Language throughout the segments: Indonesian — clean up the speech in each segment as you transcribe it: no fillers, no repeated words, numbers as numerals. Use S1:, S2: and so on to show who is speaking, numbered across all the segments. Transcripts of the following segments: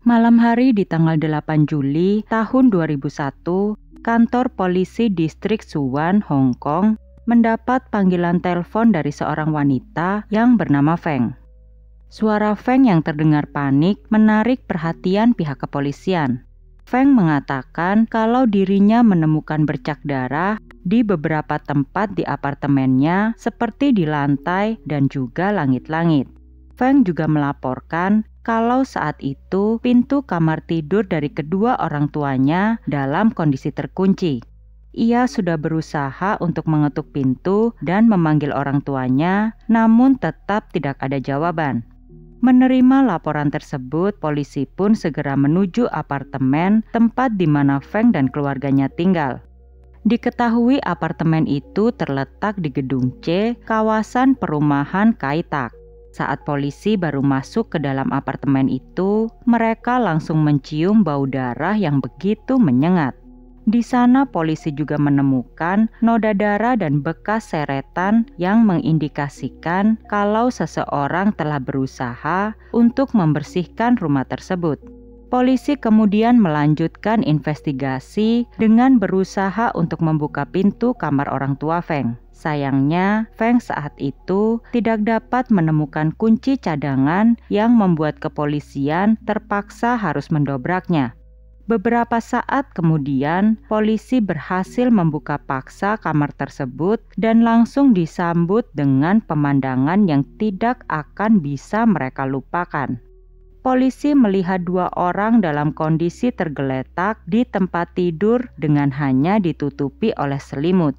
S1: Malam hari di tanggal 8 Juli tahun 2001, kantor polisi distrik Suwon, Hong Kong mendapat panggilan telepon dari seorang wanita yang bernama Feng. Suara Feng yang terdengar panik menarik perhatian pihak kepolisian. Feng mengatakan kalau dirinya menemukan bercak darah di beberapa tempat di apartemennya seperti di lantai dan juga langit-langit. Feng juga melaporkan kalau saat itu pintu kamar tidur dari kedua orang tuanya dalam kondisi terkunci. Ia sudah berusaha untuk mengetuk pintu dan memanggil orang tuanya, namun tetap tidak ada jawaban. Menerima laporan tersebut, polisi pun segera menuju apartemen tempat di mana Feng dan keluarganya tinggal. Diketahui apartemen itu terletak di gedung C, kawasan perumahan Kai Tak. Saat polisi baru masuk ke dalam apartemen itu, mereka langsung mencium bau darah yang begitu menyengat. Di sana polisi juga menemukan noda darah dan bekas seretan yang mengindikasikan kalau seseorang telah berusaha untuk membersihkan rumah tersebut. Polisi kemudian melanjutkan investigasi dengan berusaha untuk membuka pintu kamar orang tua Feng. Sayangnya, Feng saat itu tidak dapat menemukan kunci cadangan yang membuat kepolisian terpaksa harus mendobraknya. Beberapa saat kemudian, polisi berhasil membuka paksa kamar tersebut dan langsung disambut dengan pemandangan yang tidak akan bisa mereka lupakan. Polisi melihat dua orang dalam kondisi tergeletak di tempat tidur dengan hanya ditutupi oleh selimut.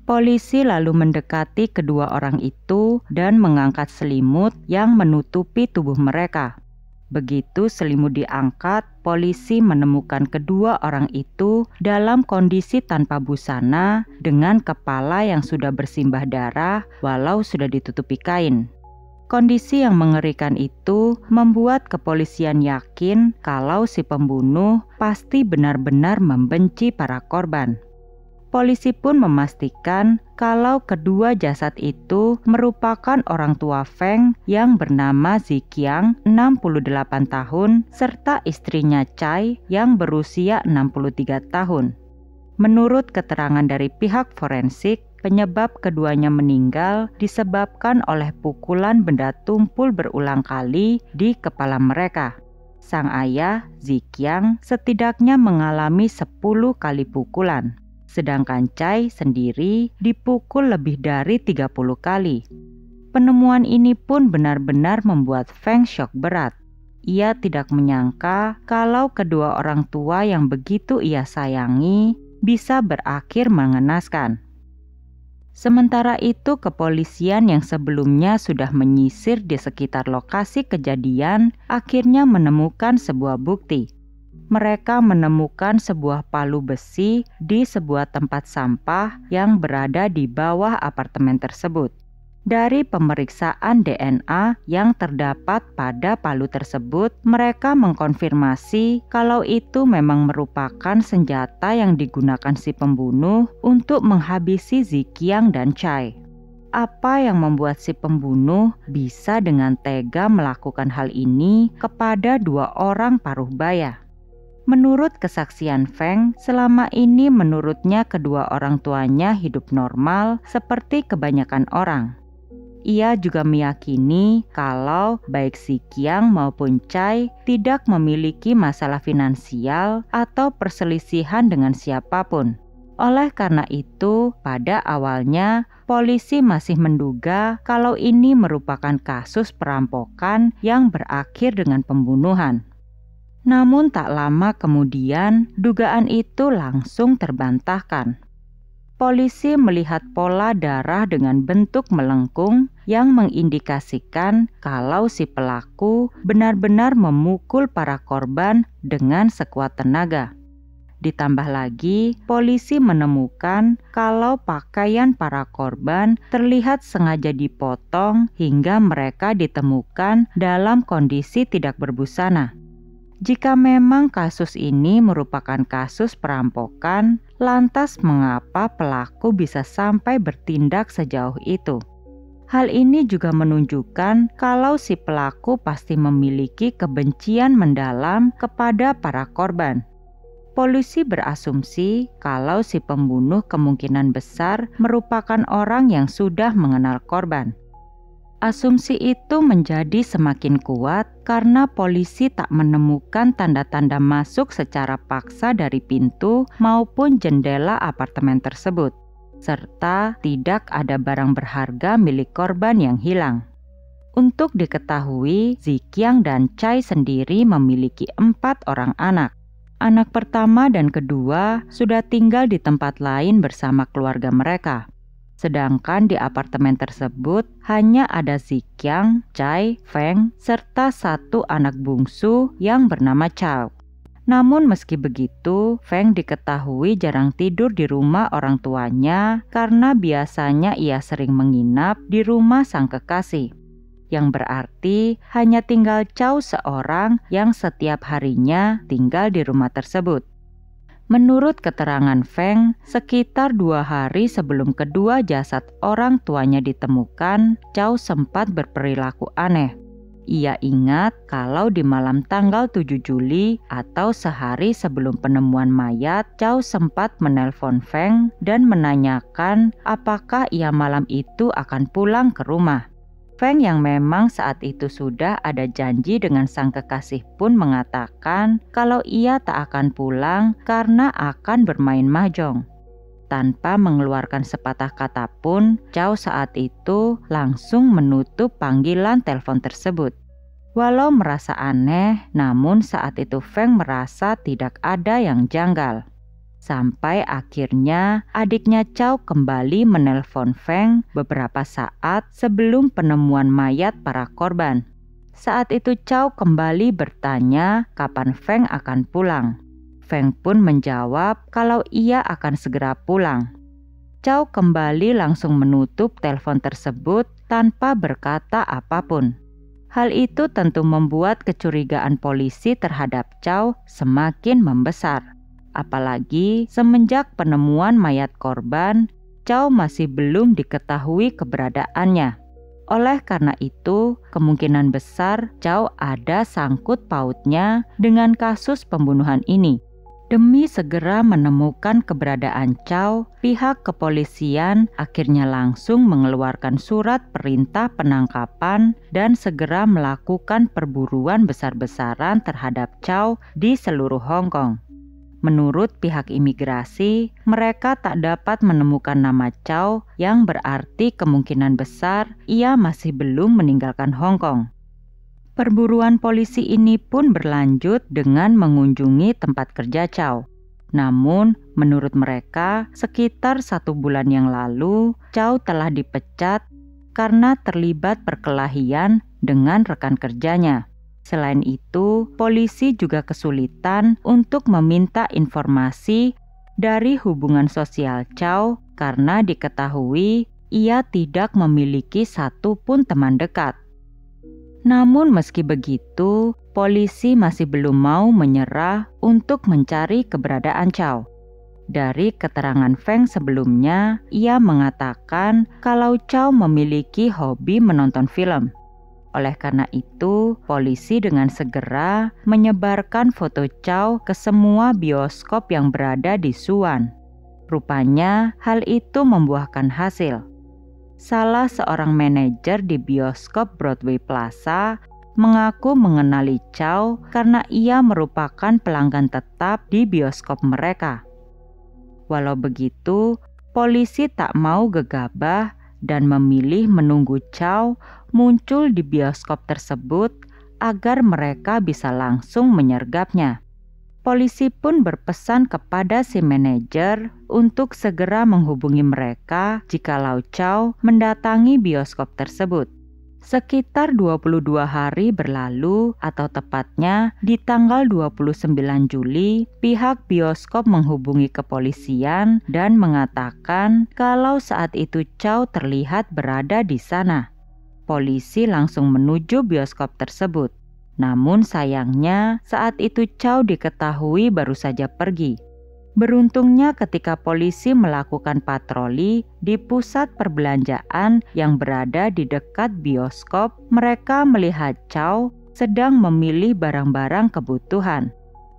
S1: Polisi lalu mendekati kedua orang itu dan mengangkat selimut yang menutupi tubuh mereka. Begitu selimut diangkat, polisi menemukan kedua orang itu dalam kondisi tanpa busana dengan kepala yang sudah bersimbah darah walau sudah ditutupi kain. Kondisi yang mengerikan itu membuat kepolisian yakin kalau si pembunuh pasti benar-benar membenci para korban. Polisi pun memastikan kalau kedua jasad itu merupakan orang tua Feng yang bernama Ziqiang 68 tahun serta istrinya Chai yang berusia 63 tahun. Menurut keterangan dari pihak forensik, penyebab keduanya meninggal disebabkan oleh pukulan benda tumpul berulang kali di kepala mereka. Sang ayah, Ziqiang, setidaknya mengalami 10 kali pukulan. Sedangkan Chai sendiri dipukul lebih dari 30 kali. Penemuan ini pun benar-benar membuat Feng syok berat. Ia tidak menyangka kalau kedua orang tua yang begitu ia sayangi bisa berakhir mengenaskan. Sementara itu, kepolisian yang sebelumnya sudah menyisir di sekitar lokasi kejadian akhirnya menemukan sebuah bukti. Mereka menemukan sebuah palu besi di sebuah tempat sampah yang berada di bawah apartemen tersebut. Dari pemeriksaan DNA yang terdapat pada palu tersebut, mereka mengkonfirmasi kalau itu memang merupakan senjata yang digunakan si pembunuh untuk menghabisi Ziqiang dan Chai. Apa yang membuat si pembunuh bisa dengan tega melakukan hal ini kepada dua orang paruh baya? Menurut kesaksian Feng, selama ini menurutnya kedua orang tuanya hidup normal seperti kebanyakan orang. Ia juga meyakini kalau baik Ziqiang maupun Chai tidak memiliki masalah finansial atau perselisihan dengan siapapun. Oleh karena itu, pada awalnya polisi masih menduga kalau ini merupakan kasus perampokan yang berakhir dengan pembunuhan. Namun tak lama kemudian, dugaan itu langsung terbantahkan. Polisi melihat pola darah dengan bentuk melengkung yang mengindikasikan kalau si pelaku benar-benar memukul para korban dengan sekuat tenaga. Ditambah lagi, polisi menemukan kalau pakaian para korban terlihat sengaja dipotong hingga mereka ditemukan dalam kondisi tidak berbusana. Jika memang kasus ini merupakan kasus perampokan, lantas mengapa pelaku bisa sampai bertindak sejauh itu? Hal ini juga menunjukkan kalau si pelaku pasti memiliki kebencian mendalam kepada para korban. Polisi berasumsi kalau si pembunuh kemungkinan besar merupakan orang yang sudah mengenal korban. Asumsi itu menjadi semakin kuat karena polisi tak menemukan tanda-tanda masuk secara paksa dari pintu maupun jendela apartemen tersebut, serta tidak ada barang berharga milik korban yang hilang. Untuk diketahui, Zikyang dan Chai sendiri memiliki 4 orang anak. Anak pertama dan kedua sudah tinggal di tempat lain bersama keluarga mereka. Sedangkan di apartemen tersebut hanya ada Zikyang, Chai, Feng, serta 1 anak bungsu yang bernama Chao. Namun meski begitu, Feng diketahui jarang tidur di rumah orang tuanya karena biasanya ia sering menginap di rumah sang kekasih. Yang berarti hanya tinggal Chao seorang yang setiap harinya tinggal di rumah tersebut. Menurut keterangan Feng, sekitar 2 hari sebelum kedua jasad orang tuanya ditemukan, Chao sempat berperilaku aneh. Ia ingat kalau di malam tanggal 7 Juli atau sehari sebelum penemuan mayat, Chao sempat menelpon Feng dan menanyakan apakah ia malam itu akan pulang ke rumah. Feng yang memang saat itu sudah ada janji dengan sang kekasih pun mengatakan kalau ia tak akan pulang karena akan bermain mahjong. Tanpa mengeluarkan sepatah kata pun, Chao saat itu langsung menutup panggilan telepon tersebut. Walau merasa aneh, namun saat itu Feng merasa tidak ada yang janggal. Sampai akhirnya adiknya Chao kembali menelpon Feng beberapa saat sebelum penemuan mayat para korban. Saat itu Chao kembali bertanya kapan Feng akan pulang. Feng pun menjawab kalau ia akan segera pulang. Chao kembali langsung menutup telepon tersebut tanpa berkata apapun. Hal itu tentu membuat kecurigaan polisi terhadap Chao semakin membesar. Apalagi semenjak penemuan mayat korban, Chao masih belum diketahui keberadaannya. Oleh karena itu, kemungkinan besar Chao ada sangkut pautnya dengan kasus pembunuhan ini. Demi segera menemukan keberadaan Chao, pihak kepolisian akhirnya langsung mengeluarkan surat perintah penangkapan dan segera melakukan perburuan besar-besaran terhadap Chao di seluruh Hong Kong. Menurut pihak imigrasi, mereka tak dapat menemukan nama Chao yang berarti kemungkinan besar ia masih belum meninggalkan Hong Kong. Perburuan polisi ini pun berlanjut dengan mengunjungi tempat kerja Chao. Namun, menurut mereka, sekitar 1 bulan yang lalu, Chao telah dipecat karena terlibat perkelahian dengan rekan kerjanya. Selain itu, polisi juga kesulitan untuk meminta informasi dari hubungan sosial Chao karena diketahui ia tidak memiliki satupun teman dekat. Namun meski begitu, polisi masih belum mau menyerah untuk mencari keberadaan Chao. Dari keterangan Feng sebelumnya, ia mengatakan kalau Chao memiliki hobi menonton film. Oleh karena itu, polisi dengan segera menyebarkan foto Chao ke semua bioskop yang berada di Suwan. Rupanya, hal itu membuahkan hasil. Salah seorang manajer di bioskop Broadway Plaza mengaku mengenali Chao karena ia merupakan pelanggan tetap di bioskop mereka. Walau begitu, polisi tak mau gegabah dan memilih menunggu Chao muncul di bioskop tersebut agar mereka bisa langsung menyergapnya. Polisi pun berpesan kepada si manajer untuk segera menghubungi mereka jikalau Chao mendatangi bioskop tersebut. Sekitar 22 hari berlalu atau tepatnya di tanggal 29 Juli, pihak bioskop menghubungi kepolisian dan mengatakan kalau saat itu Chao terlihat berada di sana. Polisi langsung menuju bioskop tersebut. Namun sayangnya saat itu Chao diketahui baru saja pergi. Beruntungnya ketika polisi melakukan patroli di pusat perbelanjaan yang berada di dekat bioskop, mereka melihat Chow sedang memilih barang-barang kebutuhan.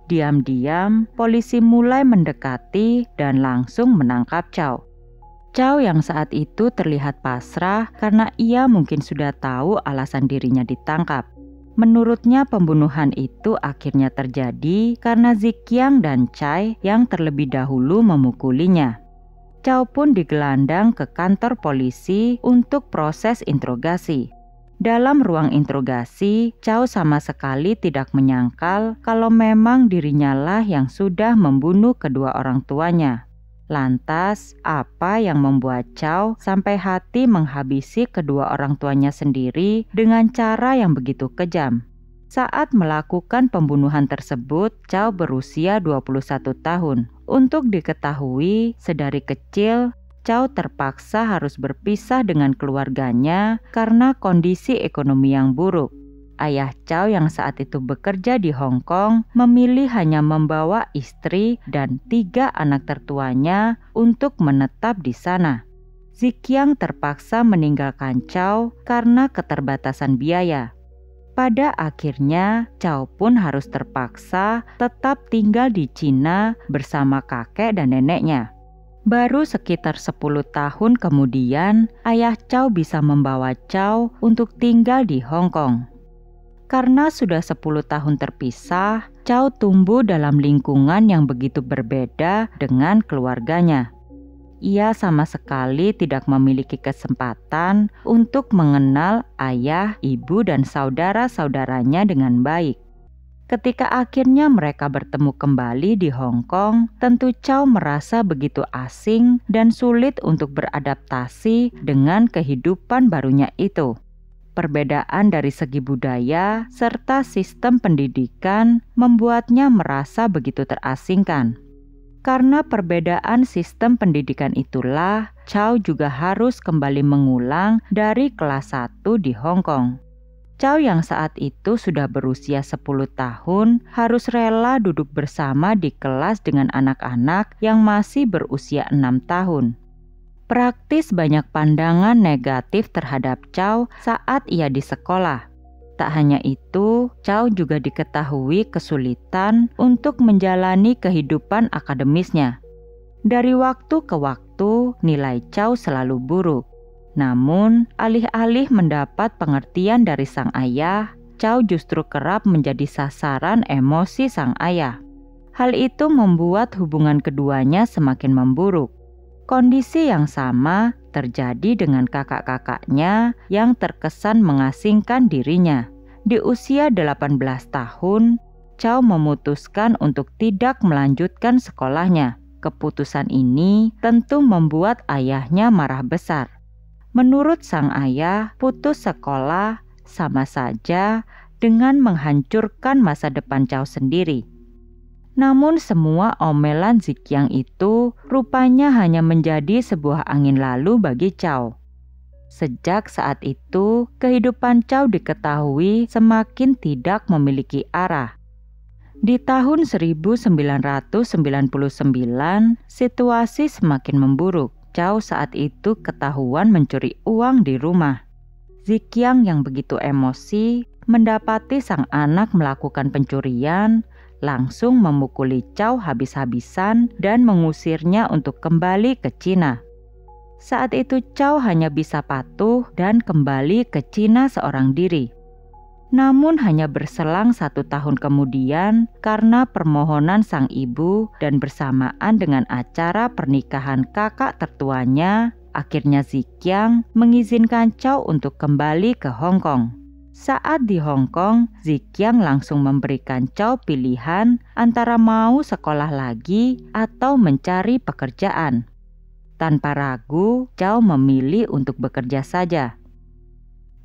S1: Diam-diam, polisi mulai mendekati dan langsung menangkap Chow. Chow yang saat itu terlihat pasrah karena ia mungkin sudah tahu alasan dirinya ditangkap. Menurutnya pembunuhan itu akhirnya terjadi karena Zikyang dan Chai yang terlebih dahulu memukulinya. Chow pun digelandang ke kantor polisi untuk proses interogasi. Dalam ruang interogasi, Chow sama sekali tidak menyangkal kalau memang dirinya lah yang sudah membunuh kedua orang tuanya. Lantas, apa yang membuat Chow sampai hati menghabisi kedua orang tuanya sendiri dengan cara yang begitu kejam? Saat melakukan pembunuhan tersebut, Chow berusia 21 tahun. Untuk diketahui, sedari kecil, Chow terpaksa harus berpisah dengan keluarganya karena kondisi ekonomi yang buruk. Ayah Chow yang saat itu bekerja di Hong Kong memilih hanya membawa istri dan 3 anak tertuanya untuk menetap di sana. Zikyang terpaksa meninggalkan Chow karena keterbatasan biaya. Pada akhirnya, Chow pun harus terpaksa tetap tinggal di Cina bersama kakek dan neneknya. Baru sekitar 10 tahun kemudian, ayah Chow bisa membawa Chow untuk tinggal di Hong Kong. Karena sudah 10 tahun terpisah, Chow tumbuh dalam lingkungan yang begitu berbeda dengan keluarganya. Ia sama sekali tidak memiliki kesempatan untuk mengenal ayah, ibu, dan saudara-saudaranya dengan baik. Ketika akhirnya mereka bertemu kembali di Hong Kong, tentu Chow merasa begitu asing dan sulit untuk beradaptasi dengan kehidupan barunya itu. Perbedaan dari segi budaya serta sistem pendidikan membuatnya merasa begitu terasingkan. Karena perbedaan sistem pendidikan itulah, Chow juga harus kembali mengulang dari kelas 1 di Hong Kong. Chow yang saat itu sudah berusia 10 tahun harus rela duduk bersama di kelas dengan anak-anak yang masih berusia 6 tahun. Praktis banyak pandangan negatif terhadap Chow saat ia di sekolah. Tak hanya itu, Chow juga diketahui kesulitan untuk menjalani kehidupan akademisnya. Dari waktu ke waktu, nilai Chow selalu buruk. Namun, alih-alih mendapat pengertian dari sang ayah, Chow justru kerap menjadi sasaran emosi sang ayah. Hal itu membuat hubungan keduanya semakin memburuk. Kondisi yang sama terjadi dengan kakak-kakaknya yang terkesan mengasingkan dirinya. Di usia 18 tahun, Chow memutuskan untuk tidak melanjutkan sekolahnya. Keputusan ini tentu membuat ayahnya marah besar. Menurut sang ayah, putus sekolah sama saja dengan menghancurkan masa depan Chow sendiri. Namun semua omelan Zikyang itu rupanya hanya menjadi sebuah angin lalu bagi Chow. Sejak saat itu, kehidupan Chow diketahui semakin tidak memiliki arah. Di tahun 1999, situasi semakin memburuk. Chow saat itu ketahuan mencuri uang di rumah. Zikyang yang begitu emosi mendapati sang anak melakukan pencurian, langsung memukuli Chow habis-habisan dan mengusirnya untuk kembali ke Cina. Saat itu Chow hanya bisa patuh dan kembali ke Cina seorang diri. Namun hanya berselang 1 tahun kemudian, karena permohonan sang ibu dan bersamaan dengan acara pernikahan kakak tertuanya, akhirnya Zikyang mengizinkan Chow untuk kembali ke Hong Kong. Saat di Hong Kong, Zikyang langsung memberikan Chow pilihan antara mau sekolah lagi atau mencari pekerjaan. Tanpa ragu, Chow memilih untuk bekerja saja.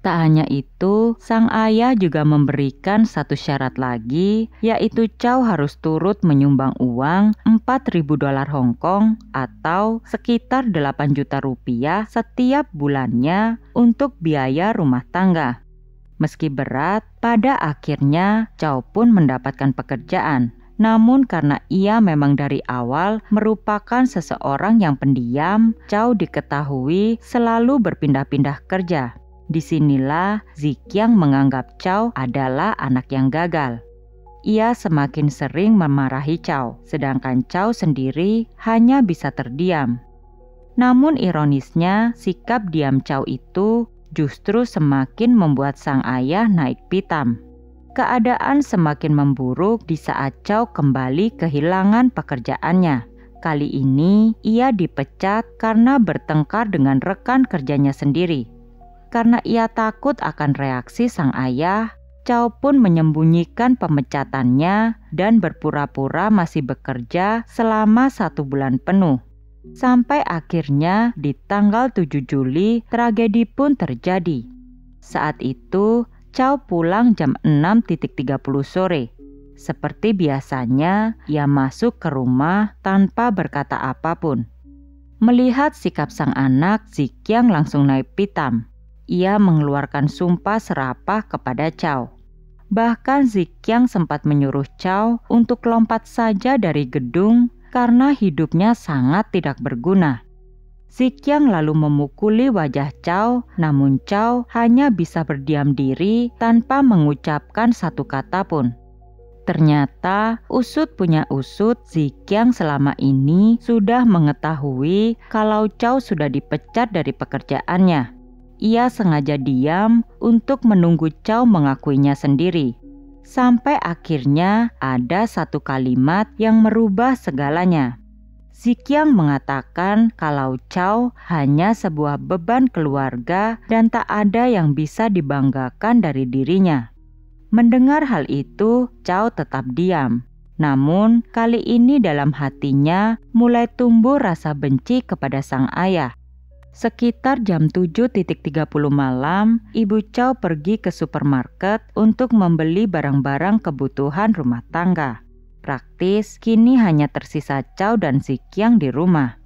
S1: Tak hanya itu, sang ayah juga memberikan satu syarat lagi, yaitu Chow harus turut menyumbang uang 4.000 dolar Hong Kong atau sekitar 8 juta rupiah setiap bulannya untuk biaya rumah tangga. Meski berat, pada akhirnya Chow pun mendapatkan pekerjaan. Namun karena ia memang dari awal merupakan seseorang yang pendiam, Chow diketahui selalu berpindah-pindah kerja. Disinilah Ziqiang menganggap Chow adalah anak yang gagal. Ia semakin sering memarahi Chow, sedangkan Chow sendiri hanya bisa terdiam. Namun ironisnya, sikap diam Chow itu justru semakin membuat sang ayah naik pitam. Keadaan semakin memburuk di saat Chow kembali kehilangan pekerjaannya. Kali ini ia dipecat karena bertengkar dengan rekan kerjanya sendiri. Karena ia takut akan reaksi sang ayah, Chow pun menyembunyikan pemecatannya dan berpura-pura masih bekerja selama 1 bulan penuh. Sampai akhirnya di tanggal 7 Juli tragedi pun terjadi. Saat itu Chow pulang jam 6.30 sore. Seperti biasanya, ia masuk ke rumah tanpa berkata apapun. Melihat sikap sang anak, Ziqiang langsung naik pitam. Ia mengeluarkan sumpah serapah kepada Chow. Bahkan Ziqiang sempat menyuruh Chow untuk lompat saja dari gedung karena hidupnya sangat tidak berguna. Ziqiang lalu memukuli wajah Chow, namun Chow hanya bisa berdiam diri tanpa mengucapkan satu kata pun. Ternyata usut punya usut, Ziqiang selama ini sudah mengetahui kalau Chow sudah dipecat dari pekerjaannya. Ia sengaja diam untuk menunggu Chow mengakuinya sendiri. Sampai akhirnya ada satu kalimat yang merubah segalanya. Ziqiang mengatakan kalau Chow hanya sebuah beban keluarga dan tak ada yang bisa dibanggakan dari dirinya. Mendengar hal itu, Chow tetap diam. Namun kali ini dalam hatinya mulai tumbuh rasa benci kepada sang ayah. Sekitar jam 7.30 malam, Ibu Chow pergi ke supermarket untuk membeli barang-barang kebutuhan rumah tangga. Praktis, kini hanya tersisa Chow dan Ziqiang di rumah.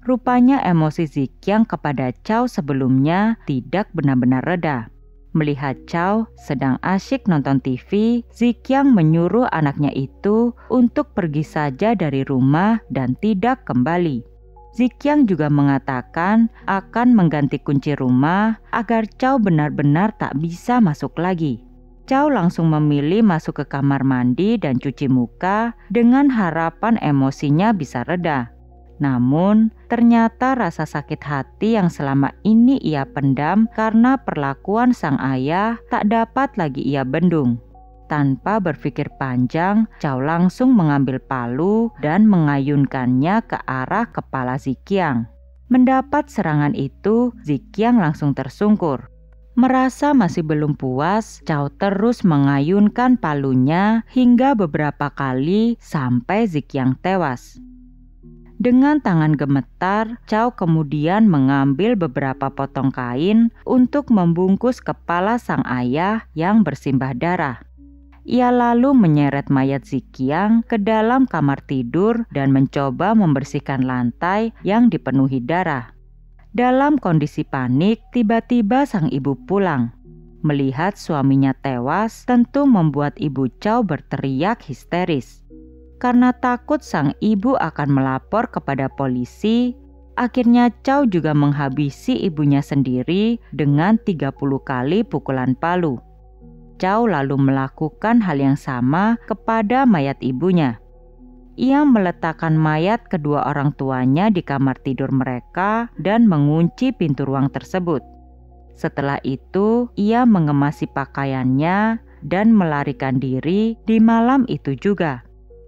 S1: Rupanya emosi Ziqiang kepada Chow sebelumnya tidak benar-benar reda. Melihat Chow sedang asyik nonton TV, Ziqiang menyuruh anaknya itu untuk pergi saja dari rumah dan tidak kembali. Ziqiang juga mengatakan akan mengganti kunci rumah agar Chow benar-benar tak bisa masuk lagi. Chow langsung memilih masuk ke kamar mandi dan cuci muka dengan harapan emosinya bisa reda. Namun, ternyata rasa sakit hati yang selama ini ia pendam karena perlakuan sang ayah tak dapat lagi ia bendung. Tanpa berpikir panjang, Chow langsung mengambil palu dan mengayunkannya ke arah kepala Ziqiang. Mendapat serangan itu, Ziqiang langsung tersungkur. Merasa masih belum puas, Chow terus mengayunkan palunya hingga beberapa kali sampai Ziqiang tewas. Dengan tangan gemetar, Chow kemudian mengambil beberapa potong kain untuk membungkus kepala sang ayah yang bersimbah darah. Ia lalu menyeret mayat Ziqiang ke dalam kamar tidur dan mencoba membersihkan lantai yang dipenuhi darah. Dalam kondisi panik, tiba-tiba sang ibu pulang. Melihat suaminya tewas, tentu membuat Ibu Chow berteriak histeris. Karena takut sang ibu akan melapor kepada polisi, akhirnya Chow juga menghabisi ibunya sendiri dengan 30 kali pukulan palu. Chow lalu melakukan hal yang sama kepada mayat ibunya. Ia meletakkan mayat kedua orang tuanya di kamar tidur mereka dan mengunci pintu ruang tersebut. Setelah itu, ia mengemasi pakaiannya dan melarikan diri di malam itu juga.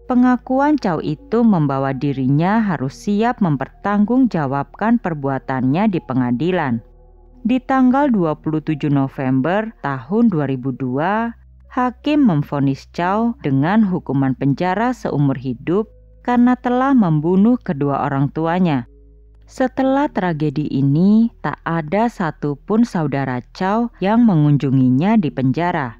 S1: Pengakuan Chow itu membawa dirinya harus siap mempertanggungjawabkan perbuatannya di pengadilan. Di tanggal 27 November tahun 2002, hakim memvonis Chow dengan hukuman penjara seumur hidup karena telah membunuh kedua orang tuanya. Setelah tragedi ini, tak ada satupun saudara Chow yang mengunjunginya di penjara.